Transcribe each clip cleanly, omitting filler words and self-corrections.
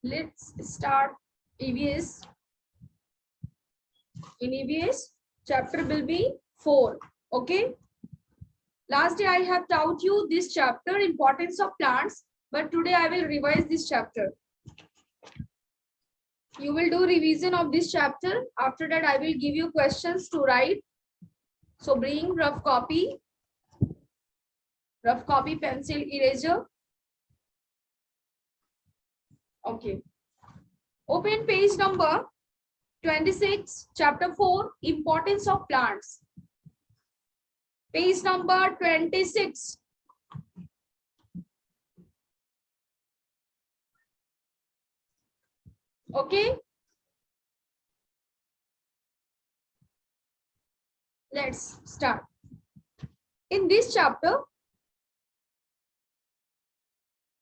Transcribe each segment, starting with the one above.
Let's start EVS. In EVS, chapter will be 4. Okay. Last day I have taught you this chapter, importance of plants, but today I will revise this chapter. You will do revision of this chapter. After that, I will give you questions to write. So bring rough copy, pencil, eraser. Okay. Open page number 26, chapter 4, importance of plants. Page number 26. Okay. Let's start. In this chapter,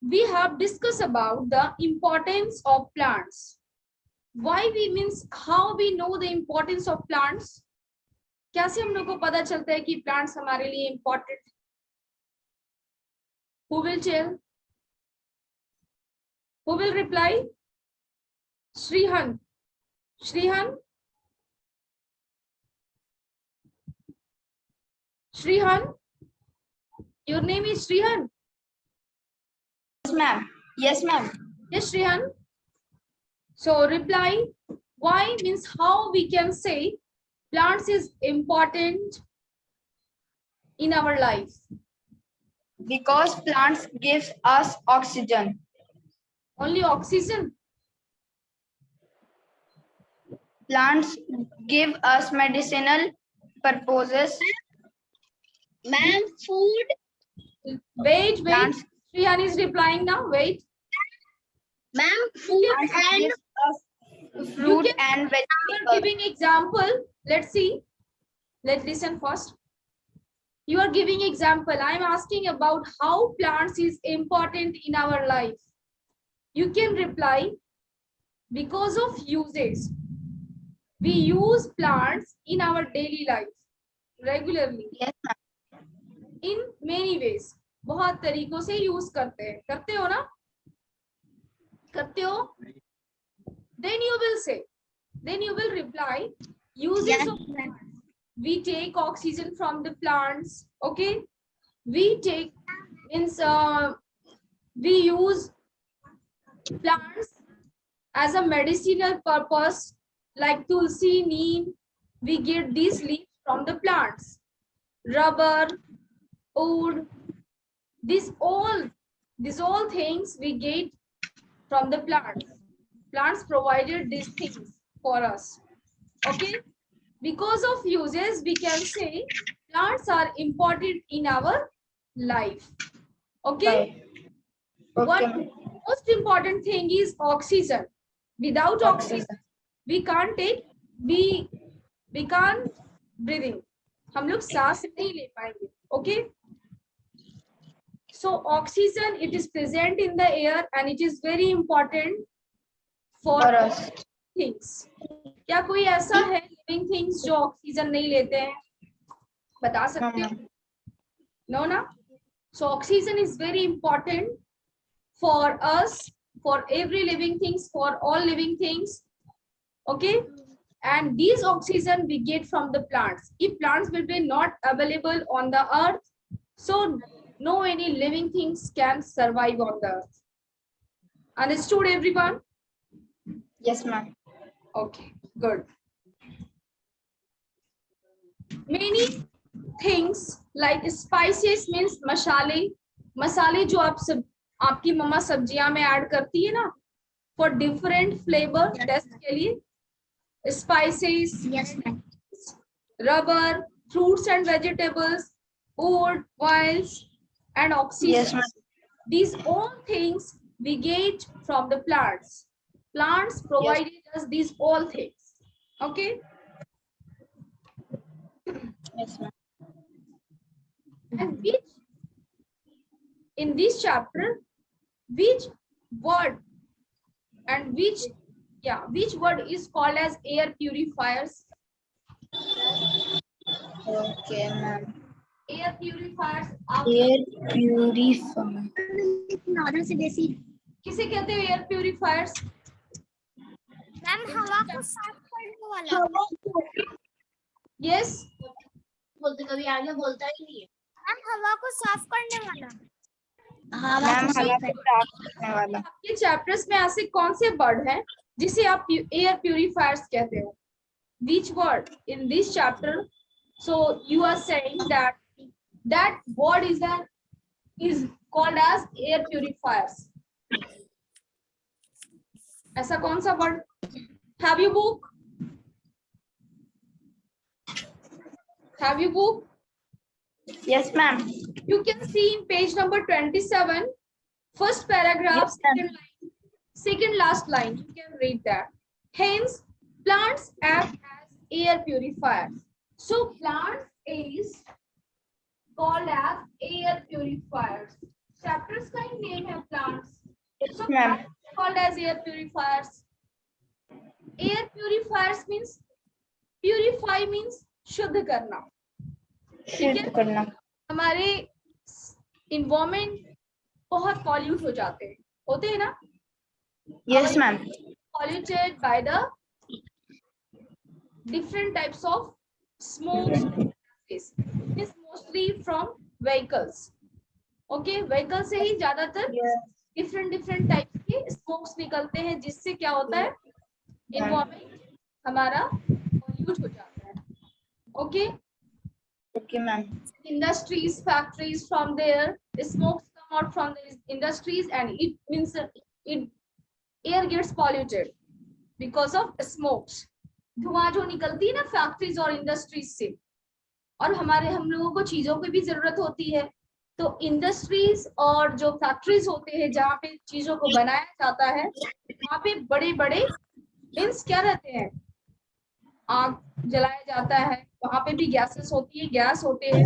we have discussed about the importance of plants. Why we means how we know the importance of plants. कैसे हम लोग को पता चलता है कि plants हमारे लिए important? Who will tell? Who will reply? Shrihan. Shrihan. Shrihan. Your name is Shrihan. Yes, ma'am. Yes, ma'am. Yes, Shrihan. So reply. Why means how we can say plants is important in our life. Because plants gives us oxygen. Only oxygen. Plants give us medicinal purposes. Ma'am, food. Wait. Plants. Shrihan is replying now. Wait. Ma'am, food and gives us fruit and vegetables. You are giving example. Let's see. Let's listen first. You are giving example. I am asking about how plants is important in our life. You can reply because of uses. We use plants in our daily life regularly. Yes, ma'am. In many ways. बहुत तरीकों से use करते हैं. करते हो ना? करते हो? Then you will say. Then you will reply. Uses of plants. We take oxygen from the plants. Okay. We take means we use plants as a medicinal purpose, like tulsi, neem. We get these leaves from the plants. Rubber, wood. These all things we get from the plants. Plants provided these things for us. Okay. Because of uses, we can say plants are important in our life. Okay. One most important thing is oxygen. Without oxygen, we can't take, we can't breathing. हम लोग सांस नहीं ले पाएंगे. Okay. So oxygen, it is present in the air and it is very important for us. Things. क्या कोई ऐसा है living things जो ऑक्सीजन नहीं लेते हैं? बता सकते हो? No, na? So oxygen is very important for us, for every living things, for all living things. Okay. And these oxygen we get from the plants. If plants will be not available on the earth, so no any living things can survive on the earth. Understood, everyone? Yes, ma'am. Okay, good. Many things like spices means मसाले. मसाले जो आप सब आपकी मम्मा सब्जियां में add करती है ना, for different flavor टेस्ट के लिए. Spices, Yes, ma'am. rubber, fruits and vegetables, wood, oils, and oxygen. Yes, ma'am. These all things we get from the plants. Plants provided us these all things. Okay. Yes, ma'am. And which in this chapter, which word and which word is called as air purifiers? Okay, ma'am. Air purifiers. Air purifier. Normal से basic किसे कहते हैं air purifiers? Ma'am हवा को साफ करने वाला। Yes, बोलते कभी आगे बोलता ही नहीं है। मैम हवा को साफ करने वाला। मैम हवा को साफ करने वाला। आपके चैप्टर्स में ऐसे कौन से वर्ड हैं जिसे आप एयर प्यूरिफायर्स कहते हो? Which word in this chapter? So you are saying that that word is called as air purifiers. ऐसा कौन सा word? Have you book? Have you book? Yes, ma'am. You can see in page number 27, first paragraph, Yes, ma'am. second line, second last line. You can read that. Hence, plants act as air purifiers. So plants is called as air purifiers. Chapters का ही name है plants. Yes, So ma'am. plants called as air purifiers. Air purifiers means purify means शुद्ध करना. शुद्ध करना। हमारे environment बहुत pollute हो जाते हैं, होते हैं ना? Yes, ma'am. Polluted by the different types of smoke. Is mostly from vehicles. Okay, vehicles से ही ज्यादातर Yes. different types के smokes निकलते हैं, जिससे क्या होता है? Environment हमारा pollute हो जाता है. Okay. Okay, ma'am. Industries, factories, from there the smokes come out from the industries, and it means that air gets polluted because of smokes. धुआं जो निकलती है ना फैक्ट्रीज और इंडस्ट्रीज से, और हम लोगों को चीजों की भी जरूरत होती है, तो इंडस्ट्रीज और जो फैक्ट्रीज होते हैं जहाँ पे चीजों को बनाया जाता है, वहाँ पे बड़े बड़े मीन्स क्या रहते हैं, आग जलाया जाता है, वहां पे भी गैसेस होती है, गैस होते हैं,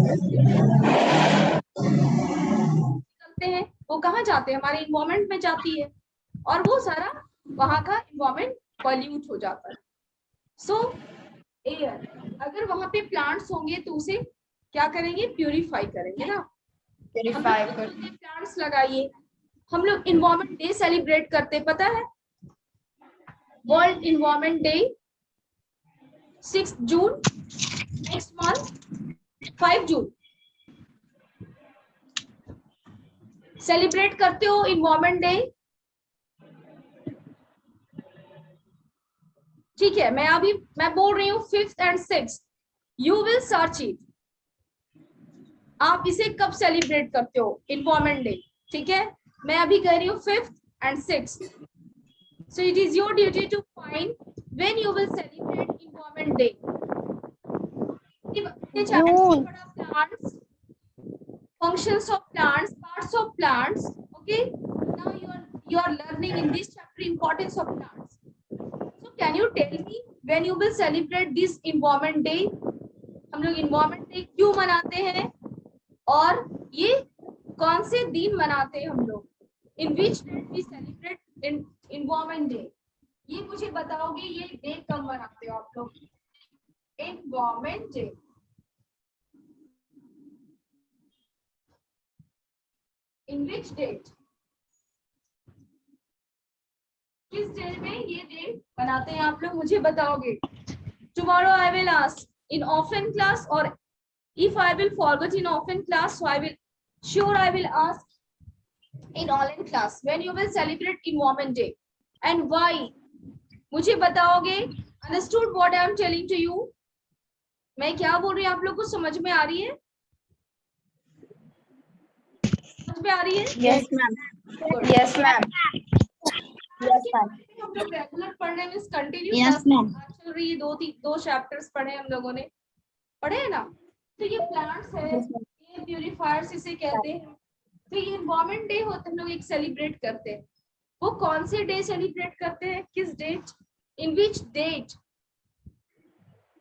निकलते हैं, वो कहाँ जाते हैं? हमारे इन्वायरमेंट में जाती है, और वो सारा वहां का इन्वायरमेंट पॉल्यूट हो जाता है. सो एयर, अगर वहां पे प्लांट्स होंगे तो उसे क्या करेंगे? प्यूरिफाई करेंगे ना. Purify कर। प्लांट्स लगाइए. हम लोग इन्वायरमेंट डे सेलिब्रेट करते, पता है? वर्ल्ड इन्वायरमेंट डे 6 जून, नेक्स्ट मंथ 5 जून सेलिब्रेट करते हो इन्वायरमेंट डे. ठीक है, मैं बोल रही हूँ 5th and 6th, you will search it. आप इसे कब सेलिब्रेट करते हो? Environment day. ठीक है, मैं अभी कह रही हूँ 5th and 6th. So it is your duty to find when you will celebrate environment day. Plants, functions of plants, parts of plants. Okay, now you are learning in this chapter importance of plants. So can you tell me when you will celebrate this environment day? हम लोग environment day क्यों मनाते हैं, और ये कौन से दिन मनाते हैं हम लोग? In which date we celebrate in environment day? ये मुझे बताओगे, ये डे कब मनाते हो आप लोग? Environment day. In which date? किस डे में ये डे बनाते हैं आप लोग? मुझे बताओगे. Tomorrow I will ask in offline class, or if I will forget in offline class, so I will ask in online class when you will celebrate environment day and why. मुझे बताओगे. Understood what I am telling to you? मैं क्या बोल रही हूँ, आप लोग को समझ में आ रही है? समझ में आ रही है? Yes, ma'am. Yes, ma'am. Yes, ma'am. हम लोग रेगुलर पढ़ने में कंटिन्यू Yes, ma'am. चल रही है. दो चैप्टर्स पढ़े हम लोगों ने, पढ़े है ना? तो ये प्लांट्स है, ये प्यूरिफायर्स इसे कहते हैं. तो ये एनवायरनमेंट डे होता है, हम लोग एक सेलिब्रेट करते हैं. वो कौन से डे सेलिब्रेट करते हैं? किस डेट? In which date?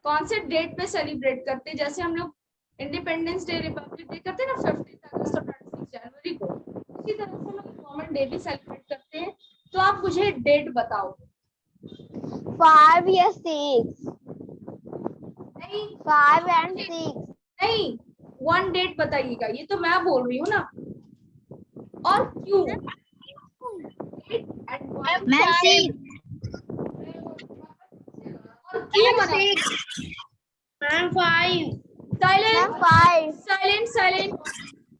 कौन से डेट पे सेलिब्रेट करते हैं? जैसे हम लोग इंडिपेंडेंस डे, रिपब्लिक डे करते हैं ना 15 अगस्त और 26 जनवरी को, उसी तरह से हम लोग एनवायरनमेंट डे भी सेलिब्रेट करते हैं. तो आप मुझे डेट बताओ. 5 या 6. नहीं, 5 and 6. नहीं, वन डेट बताइएगा. ये तो मैं बोल रही हूँ ना. और क्यों and why Ma'am, 6. और क्यों मना? Ma'am, 5. साइलेंट 5. साइलेंट साइलेंट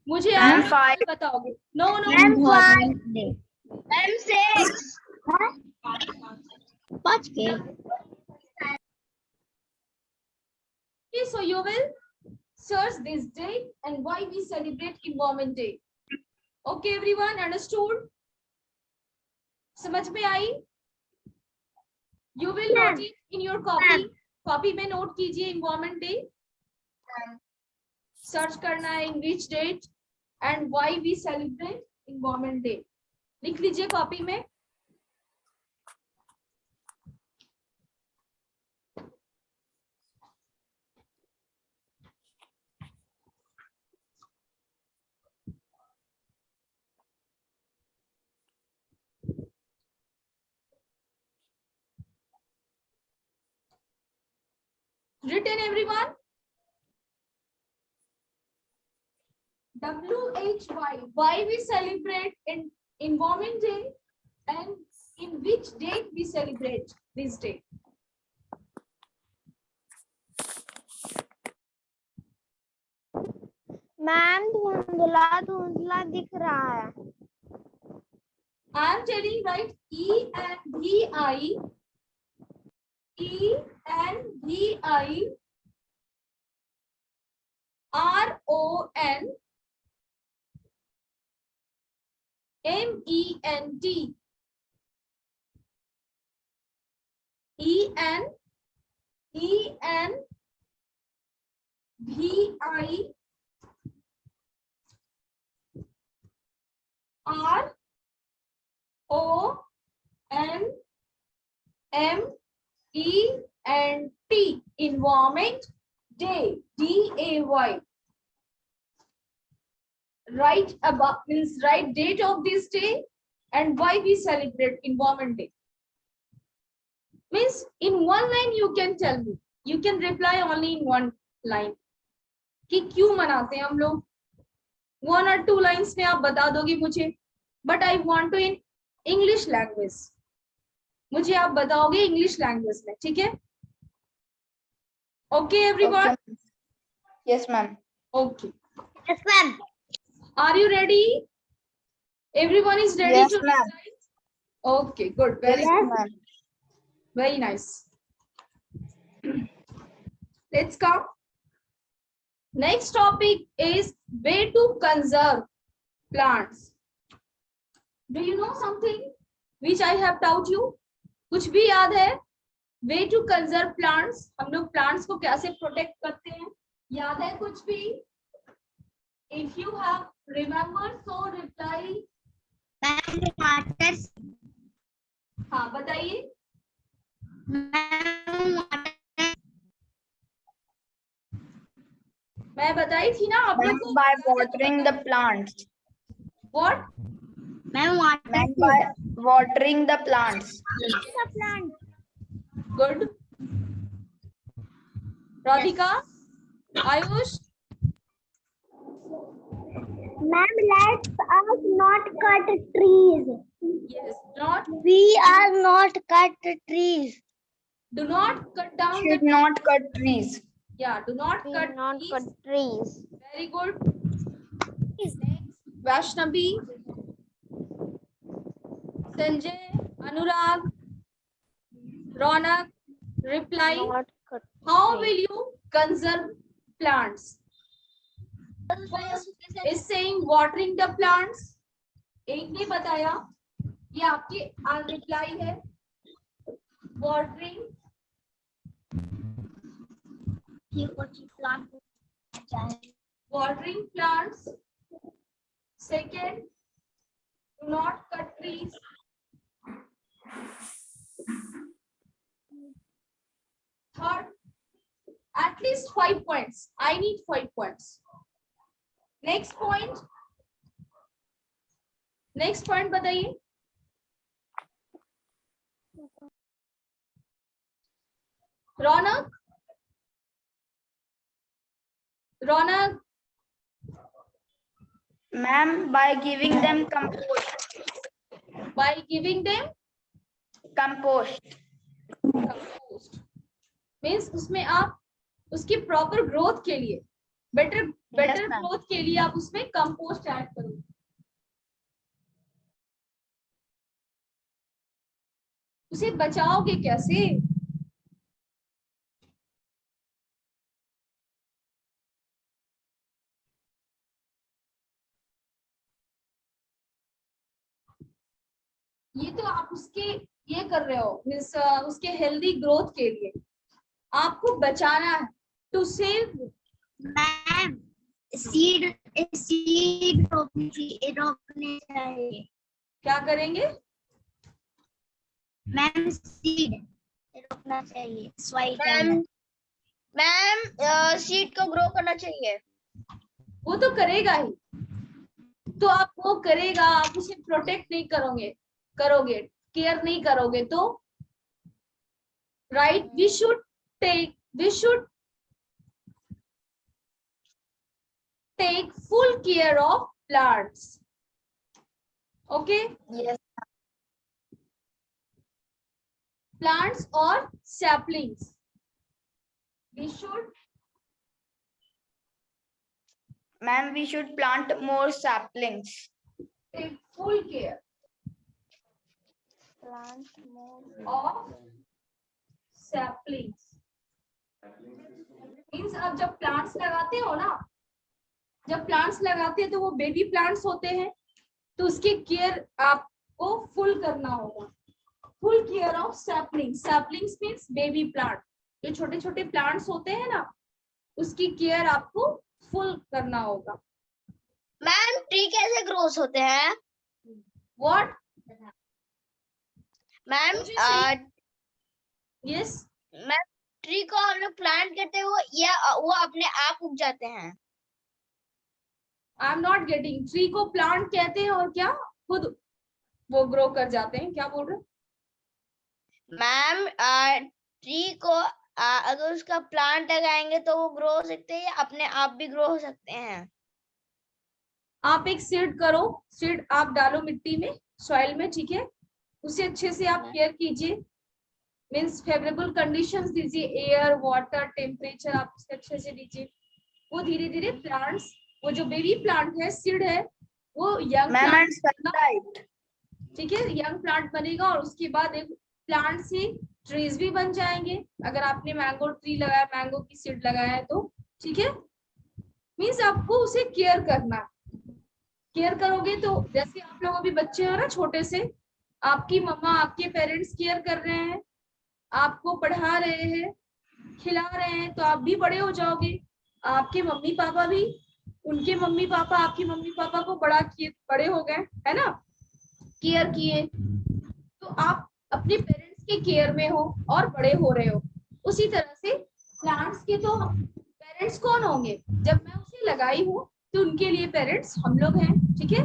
मुझे Ma'am, आप 5. बताओगे. No no Ma'am, 5. Ma'am, 6. Watch game. Okay, so you will search this date and why we celebrate Environment Day. Okay, everyone, understood? समझ में आई? You will note it in your copy. Copy में note कीजिए Environment Day. Search करना है in which date and why we celebrate Environment Day. लिख लीजिए copy में. Written, everyone? WHY, why we celebrate in Environment Day and in which date we celebrate this day? Ma'am धुंधला धुंधला दिख रहा है. I am telling, right? ENVI RONMENT ENVIRONMENT, Environment Day, DAY. Write about means write date of this day and why we celebrate Environment Day. Means in one line you can tell me. You can reply only in one line. कि क्यों मनाते हैं हम लोग? 1 or 2 lines में आप बता दोगे मुझे. But I want to in English language. मुझे आप बताओगे इंग्लिश लैंग्वेज में, ठीक है? Okay, everyone. Okay. Yes, ma'am. Okay. Yes, ma'am. Are you ready? Everyone is ready Yes, to ma'am. recite? Okay, good. Very Yes, good. ma'am. Very nice. Let's come. Next topic is way to conserve plants. Do you know something which I have taught you? कुछ भी याद है? Way to conserve plants. हम लोग plants को कैसे protect करते हैं? याद है कुछ भी? If you have remembered, so reply. Ma'am, water. हाँ बताइए. Ma'am, water. मैं बताई थी ना आप लोग Ma'am, को. by watering the plants. What? Ma'am, water. Ma'am, by watering the plants. The plant. Good. Radhika, Ayush. Ma'am, let us not cut trees. Yes. Not. We are not cut trees. Do not cut down Should the. not cut trees. Yeah. Do not cut Not trees. cut trees. Very good. Next, Vaishnavi, Sanjay, Anurag, Ronak, reply. Not cut. How will you conserve plants? First is saying watering the plants. एक ने बताया, ये आपके reply है. Watering. Watering plants. Second, do not cut trees. Third, at least 5 points. I need 5 points. Next point. Next point बताइए. Ronak. Ronak. Ma'am, by giving them compost. by giving them Compost. Compost. Means उसमें आप उसकी proper growth के लिए, better ma'am. Growth के लिए आप उसमें कंपोस्ट ऐड करोगे। उसे बचाओगे कैसे? ये तो आप उसके ये कर रहे हो, मीन्स उसके हेल्दी ग्रोथ के लिए आपको बचाना है, टू सेव। मैम सीड रोपने चाहिए। क्या करेंगे? मैम सीड रोपना चाहिए। मैम सीड को ग्रो करना चाहिए। वो तो करेगा ही, तो आप वो करेगा, आप उसे प्रोटेक्ट नहीं करोगे, केयर नहीं करोगे तो right, we should take full care of plants. Okay, Yes. Plants और saplings, we should Ma'am, we should plant more saplings. Take full care Plant more. of saplings। मीन्स आप जब प्लांट्स लगाते हो ना, जब प्लांट्स लगाते हैं तो वो बेबी प्लांट्स होते हैं, तो उसकी केयर आपको फुल करना होगा। Full care of sapling, saplings means baby plant, जो छोटे छोटे प्लांट्स होते हैं ना, उसकी केयर आपको फुल करना होगा। मैम ट्री कैसे ग्रोथ होते हैं? What? Ma'am yes, ma'am tree को हम लोग प्लांट करते हैं, वो अपने आप उग जाते हैं। I am not getting. Tree को प्लांट कहते हैं और क्या खुद वो ग्रो कर जाते हैं? क्या बोल रहे हैं? मैम ट्री को अगर उसका प्लांट लगाएंगे तो वो ग्रो हो सकते हैं, या अपने आप भी ग्रो हो सकते हैं। आप एक सीड करो, सीड आप डालो मिट्टी में, सॉइल में, ठीक है, उसे अच्छे से आप केयर कीजिए, मीन्स फेवरेबल कंडीशंस दीजिए, एयर वाटर टेम्परेचर आप उसके अच्छे से दीजिए। वो धीरे धीरे प्लांट्स, वो जो बेबी प्लांट है, सीड है, वो यंग प्लांट, ठीक है, यंग प्लांट बनेगा और उसके बाद एक प्लांट से ट्रीज भी बन जाएंगे। अगर आपने मैंगो ट्री लगाया, मैंगो की सीड लगाया है तो, ठीक है, मीन्स आपको उसे केयर करना है। केयर करोगे तो, जैसे आप लोग अभी बच्चे हो ना छोटे से, आपकी मम्मा आपके पेरेंट्स केयर कर रहे हैं, आपको पढ़ा रहे हैं, खिला रहे हैं, तो आप भी बड़े हो जाओगे। आपके मम्मी पापा भी, उनके मम्मी पापा आपकी मम्मी पापा को बड़ा किए, बड़े हो गए, है ना, केयर किए, तो आप अपने पेरेंट्स के केयर में हो और बड़े हो रहे हो। उसी तरह से प्लांट्स के तो पेरेंट्स कौन होंगे? जब मैं उसे लगाई हूँ तो उनके लिए पेरेंट्स हम लोग हैं, ठीक है।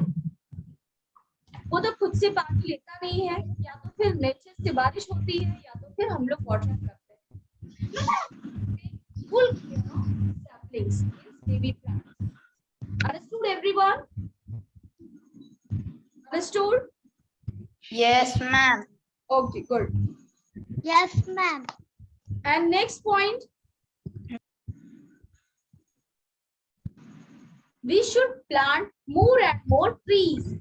वो तो खुद से पानी लेता नहीं है, या तो फिर नेचर से बारिश होती है, या तो फिर हम लोग वाटर करते हैं। Full care of saplings, baby plants. Understood everyone? Understood? Yes, ma'am. Okay, good. Yes, ma'am. And next point, we should plant more and more trees.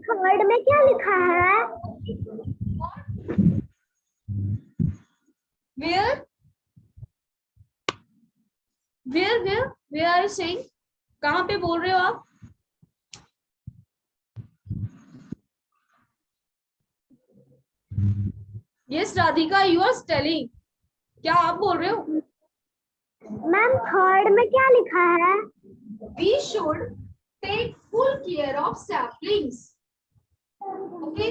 Third में क्या लिखा है? Where are you saying? कहाँ पे बोल रहे हो आप? Yes, Radhika, you are telling. क्या आप बोल रहे हो? मैम थर्ड में क्या लिखा है? We should take full care of saplings. Okay,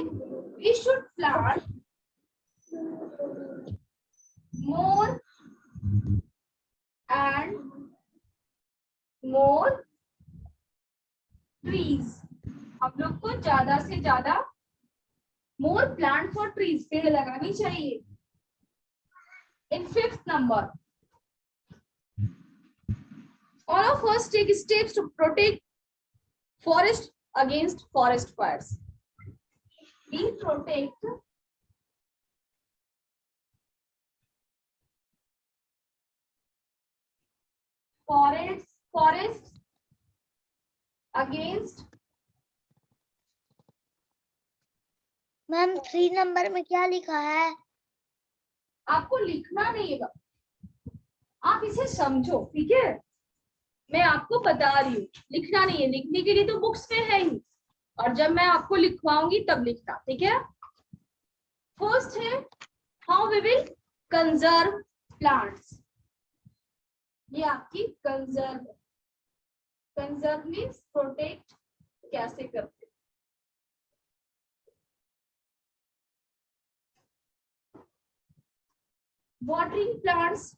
we should plant more and more trees. हम लोग को ज्यादा से ज्यादा more plants और trees, पेड़ लगानी चाहिए। In fifth number, all of us take steps to protect forest against forest fires. We protect forests against ma'am 3 number में क्या लिखा है? आपको लिखना नहीं है, आप इसे समझो, ठीक है। मैं आपको बता रही हूँ, लिखना नहीं है, लिखने के लिए तो बुक्स में है ही, और जब मैं आपको लिखवाऊंगी तब लिखना, ठीक है। फर्स्ट है how we will conserve plants. ये आपकी कंजर्व मीन्स प्रोटेक्ट कैसे करते। वाटरिंग प्लांट्स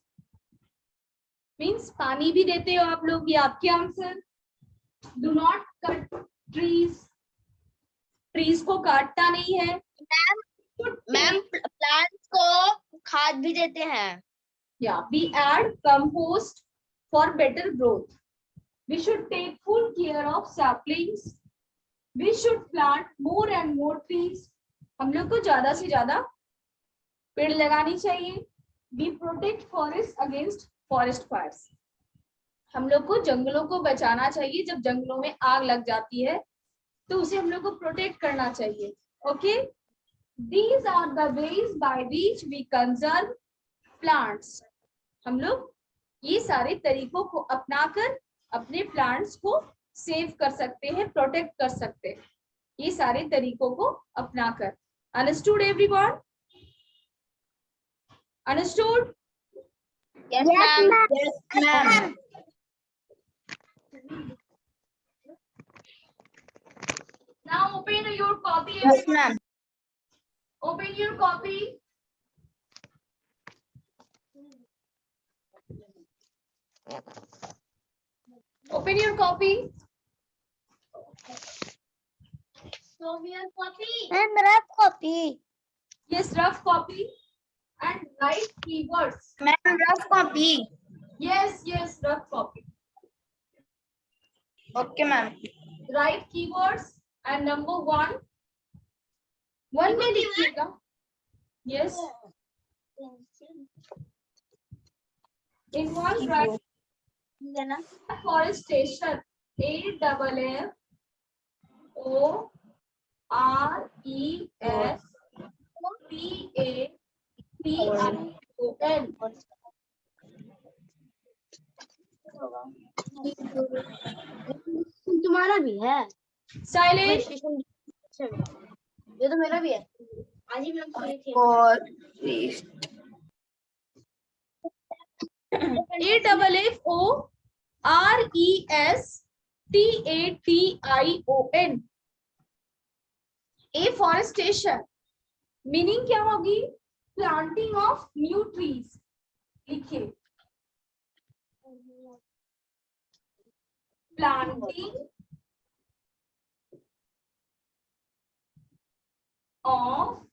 मीन्स पानी भी देते हो आप लोग, ये आपके answer. Do not cut trees को काटना नहीं है। मैम प्लांट्स को खाद भी देते हैं। Yeah, we add compost for better growth. We should take full care of saplings. We should plant more and more trees. हम लोग को ज्यादा से ज्यादा पेड़ लगानी चाहिए। We protect forests against forest fires. हम लोग को जंगलों को बचाना चाहिए, जब जंगलों में आग लग जाती है तो उसे हम लोग को प्रोटेक्ट करना चाहिए। Okay? These are the ways by which we conserve plants. हम लोग ये सारे तरीकों को अपनाकर अपने प्लांट्स को सेव कर सकते हैं, प्रोटेक्ट कर सकते हैं, ये सारे तरीकों को अपनाकर। Understood everyone? Understood? Yes ma'am. Yes, ma'am. Now open your copy. Yes, ma'am. Open your copy. Open your copy. So your copy. Ma'am rough copy. Yes, rough copy. And write keywords. Ma'am, rough copy. Yes, rough copy. Okay, ma'am. Write keywords and number 1. 1 में लिखिएगा. Yes. In one write afforestation. AFFORESTATION. तुम्हारा भी है? Silent. ये तो मेरा भी है। आज ही मैंने पढ़ी थी। और AFFORESTATION. Afforestation मीनिंग क्या होगी? Planting of new trees. लिखिए, planting of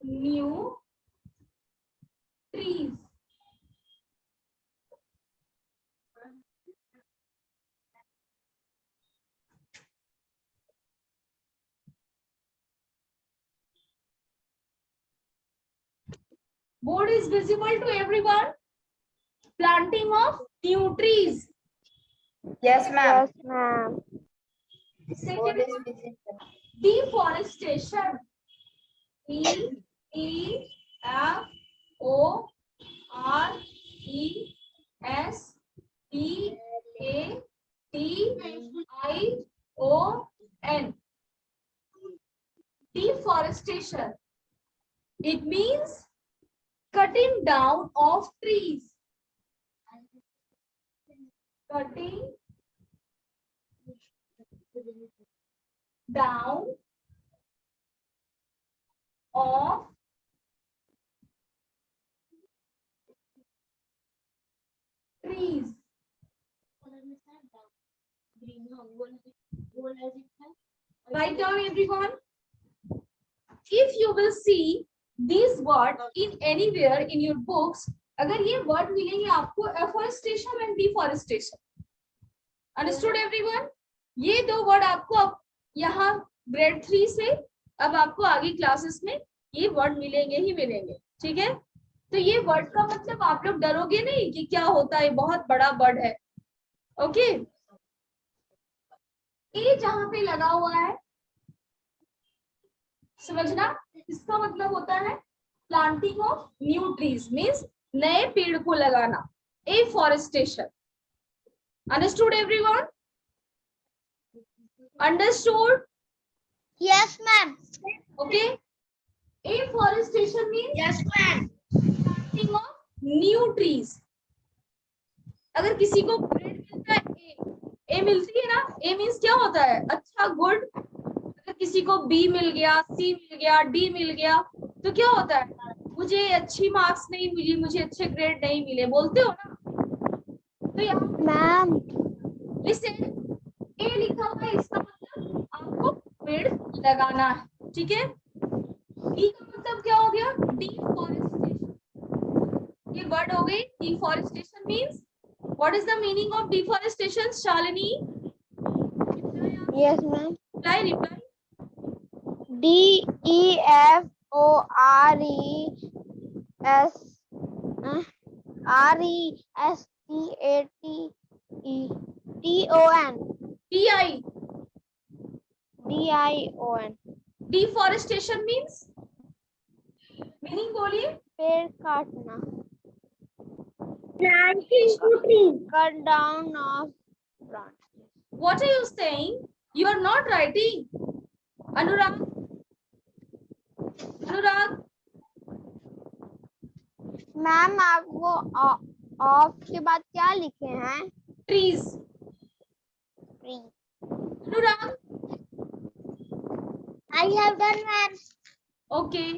new trees. Board is visible to everyone. Planting of new trees. yes, ma'am. Ma'am. Second one, deforestation. DEFORESTATION. Deforestation. It means cutting down of trees. Cutting down of trees. Write down everyone. If you will see these words in anywhere in your books, अगर ये word मिलेंगे आपको afforestation and deforestation. Understood everyone? ये दो word आपको यहाँ grade 3 से अब आपको आगे क्लासेस में ये वर्ड मिलेंगे ही मिलेंगे, ठीक है। तो ये वर्ड का मतलब आप लोग डरोगे नहीं कि क्या होता है, बहुत बड़ा वर्ड है। ओके, ये जहां पे लगा हुआ है समझना, इसका मतलब होता है planting of new trees, means नए पेड़ को लगाना, afforestation. Understood everyone? Understood? Yes, ma'am. Okay, afforestation means Yes, ma'am. Planting of new trees. अगर किसी को ग्रेड मिलता है ए मिलती है ना, ए मीन्स क्या होता है, अच्छा, गुड। अगर किसी को बी मिल गया, सी मिल गया, डी मिल गया, तो क्या होता है, मुझे अच्छी मार्क्स नहीं मिली, मुझे अच्छे ग्रेड नहीं मिले, बोलते हो ना। तो यहाँ Ma'am. लिसन, ए लिखा हुआ है, इसका मतलब आपको पेड़ लगाना है, ठीक है। डी का मतलब क्या हो गया, डिफॉरेस्टेशन। ये वर्ड हो गई deforestation means, what is the meaning of deforestation? Shalini, Yes, ma'am. Reply. DEFORESTATE. DI, DION. Deforestation means, meaning बोलिए। पेड़ काटना. Planting trees. Cut down of branches. What are you saying? You are not writing. Anurag, Anurag, ma'am आप वो of के बाद क्या लिखे हैं? trees. Tree. Anurag, I have done, ma'am. okay.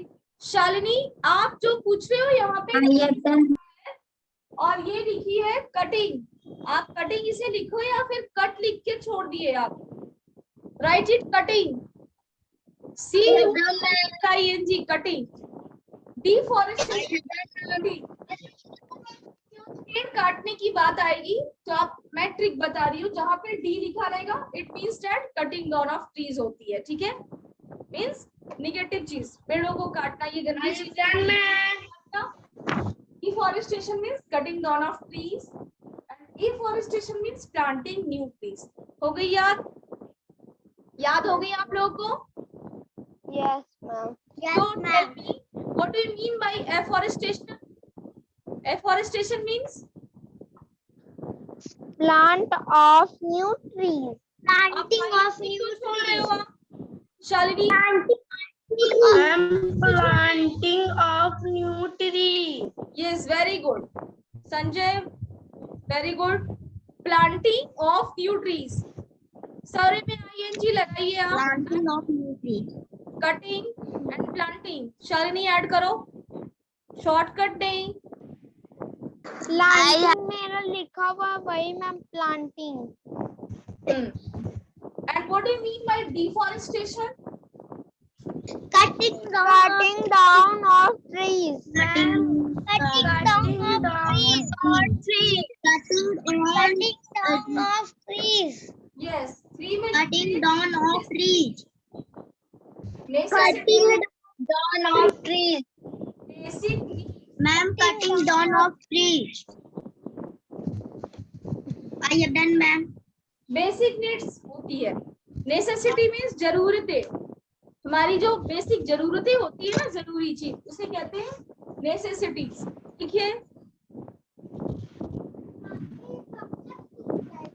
Shalini, आप जो पूछ रहे हो यहाँ पे I have done. और ये लिखी है कटिंग, आप कटिंग इसे लिखो या फिर कट लिख के छोड़ दिए आप? Right it cutting, CUTING, cutting. Deforestation, पेड़ काटने की बात आएगी तो आप, मैं ट्रिक बता रही हूँ, जहां पे डी लिखा रहेगा it means that cutting down of trees होती है, ठीक है। मींस नेगेटिव चीज, पेड़ों को काटना, ये गंदी चीज है। Deforestation means cutting down of trees and afforestation means planting new trees. हो गई याद? याद हो गई आप लोगों को? Yes, ma'am. So tell me, what do you mean by afforestation? Afforestation means Plant of new trees. planting of new trees. Shalini, Planting of new tree. yes, very good. Sanjay, very good. Planting of new trees. सारे में ING लगाइए आप. Planting of new tree. Cutting and planting. Shalini add करो. Shortcut नहीं. Planting मेरा लिखा हुआ वही ma'am, planting. And what do you mean by deforestation? Cutting down of trees. Cutting down of trees. Yes. 3 minutes. Cutting down of trees. Necessity. Down of trees. Basic need. Ma'am, cutting down of trees. I have done, ma'am. Basic needs होती है. Necessity means जरूरतें. हमारी जो basic जरूरतें होती है ना, जरूरी चीज, उसे कहते हैं नेसेसिटीज. ठीक है?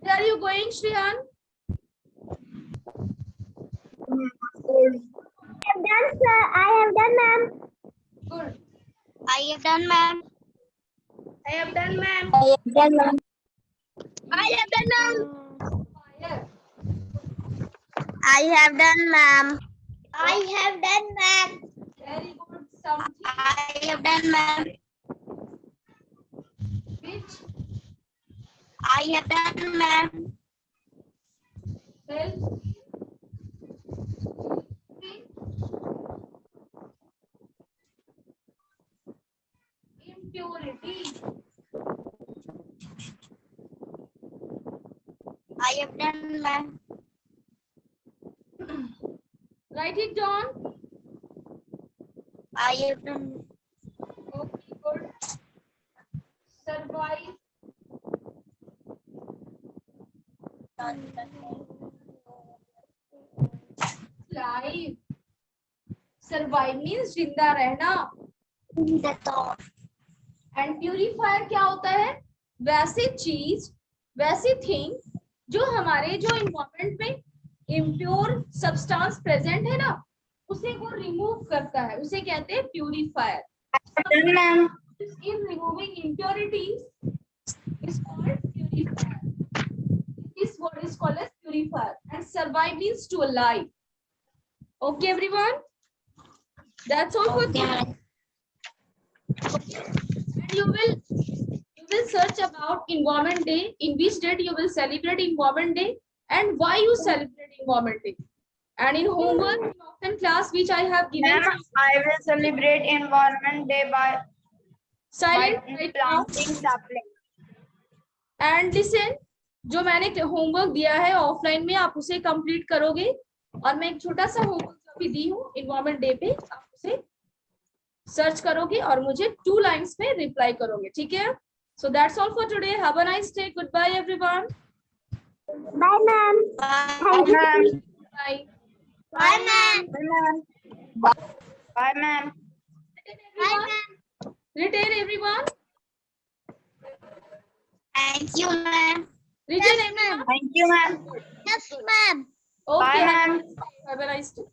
Where are you going, Shrihan? I have done, sir. I have done, ma'am. Good. I have done, ma'am. I have done, ma'am. I have done, ma'am. I have done, ma'am. Fire. I have done, ma'am. I have done, ma'am. Very good. Something I have done, ma'am. which I have done, ma'am. helps in impurity. I have done, ma'am. Write it down. I have done. Okay, good. Survive. Live. Survive means जिंदा रहना. The thought. And purifier क्या होता है? वैसी चीज, वैसी thing जो हमारे जो इन्वायरमेंट में इम्प्योर सब्सटेंस प्रेजेंट है ना, उसे वो रिमूव करता है, उसे कहते हैं purifier. Ma'am In removing impurities is called purifier. This word is called as purifier. And survive means to alive. Okay, everyone. That's all for today. And you will search about Environment Day. In which date you will celebrate Environment Day and why you celebrate Environment Day. And in homework, in often class which I have given. Ma'am, I will celebrate Environment Day by Silent right now. planting sapling. And listen, जो मैंने homework दिया है offline में आप उसे complete करोगे, और मैं एक छोटा सा होमवर्क जो भी दी हूँ इन्वायरमेंट डे पे, आप उसे सर्च करोगे और मुझे 2 लाइंस में रिप्लाई करोगे. ठीक है? So that's all for today. Have a nice day. Good bye everyone. Bye, ma'am. Bye, ma'am. Bye. Bye, ma'am. Bye, ma'am. Bye, ma'am. Bye, ma'am. Retain everyone. Thank you, ma'am. Retain Yes, everyone. Thank you, ma'am. Yes, ma'am. Okay. Bye, ma'am. Have a nice day.